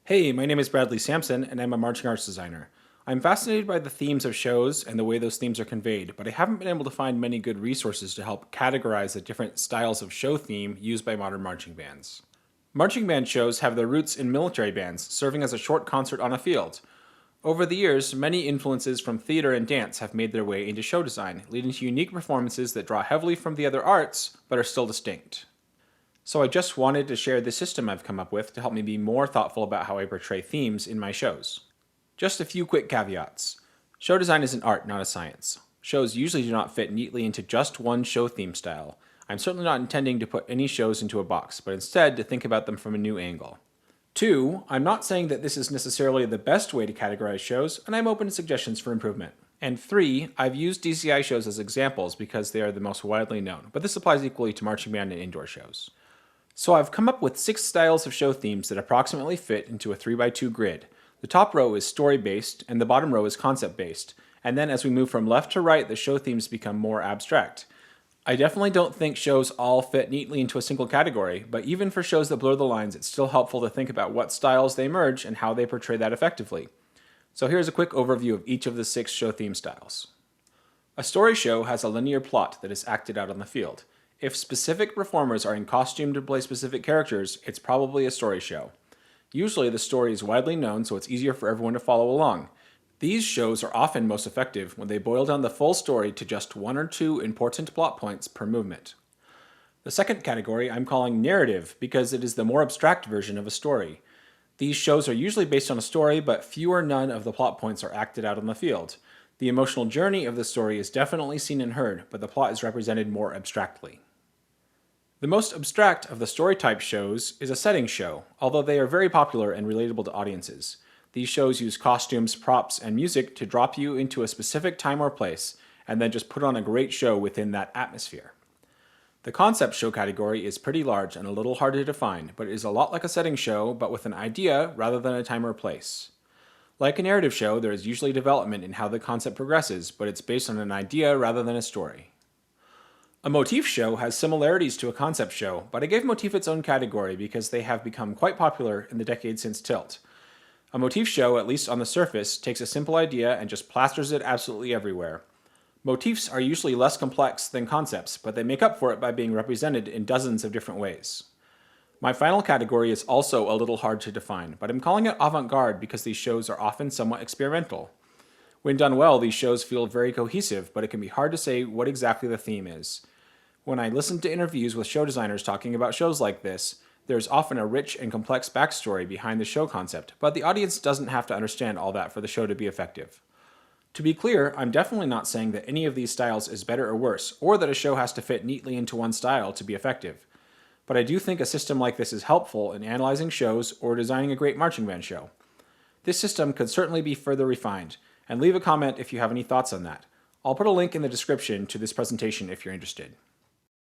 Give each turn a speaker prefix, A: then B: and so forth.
A: Hey, my name is Bradley Sampson, and I'm a marching arts designer. I'm fascinated by the themes of shows and the way those themes are conveyed, but I haven't been able to find many good resources to help categorize the different styles of show theme used by modern marching bands. Marching band shows have their roots in military bands, serving as a short concert on a field. Over the years, many influences from theater and dance have made their way into show design, leading to unique performances that draw heavily from the other arts, but are still distinct. So I just wanted to share the system I've come up with to help me be more thoughtful about how I portray themes in my shows. Just a few quick caveats. Show design is an art, not a science. Shows usually do not fit neatly into just one show theme style. I'm certainly not intending to put any shows into a box, but instead to think about them from a new angle. 2, I'm not saying that this is necessarily the best way to categorize shows, and I'm open to suggestions for improvement. And 3, I've used DCI shows as examples because they are the most widely known, but this applies equally to marching band and indoor shows. So I've come up with 6 styles of show themes that approximately fit into a 3x2 grid. The top row is story-based, and the bottom row is concept-based, and then as we move from left to right, the show themes become more abstract. I definitely don't think shows all fit neatly into a single category, but even for shows that blur the lines, it's still helpful to think about what styles they merge and how they portray that effectively. So here's a quick overview of each of the 6 show theme styles. A story show has a linear plot that is acted out on the field. If specific performers are in costume to play specific characters, it's probably a story show. Usually the story is widely known, so it's easier for everyone to follow along. These shows are often most effective when they boil down the full story to just 1 or 2 important plot points per movement. The second category I'm calling narrative because it is the more abstract version of a story. These shows are usually based on a story, but few or none of the plot points are acted out on the field. The emotional journey of the story is definitely seen and heard, but the plot is represented more abstractly. The most abstract of the story-type shows is a setting show, although they are very popular and relatable to audiences. These shows use costumes, props, and music to drop you into a specific time or place, and then just put on a great show within that atmosphere. The concept show category is pretty large and a little hard to define, but it is a lot like a setting show, but with an idea rather than a time or place. Like a narrative show, there is usually development in how the concept progresses, but it's based on an idea rather than a story. A motif show has similarities to a concept show, but I gave motif its own category because they have become quite popular in the decades since Tilt. A motif show, at least on the surface, takes a simple idea and just plasters it absolutely everywhere. Motifs are usually less complex than concepts, but they make up for it by being represented in dozens of different ways. My final category is also a little hard to define, but I'm calling it avant-garde because these shows are often somewhat experimental. When done well, these shows feel very cohesive, but it can be hard to say what exactly the theme is. When I listen to interviews with show designers talking about shows like this, there's often a rich and complex backstory behind the show concept, but the audience doesn't have to understand all that for the show to be effective. To be clear, I'm definitely not saying that any of these styles is better or worse, or that a show has to fit neatly into one style to be effective. But I do think a system like this is helpful in analyzing shows or designing a great marching band show. This system could certainly be further refined, and leave a comment if you have any thoughts on that. I'll put a link in the description to this presentation if you're interested.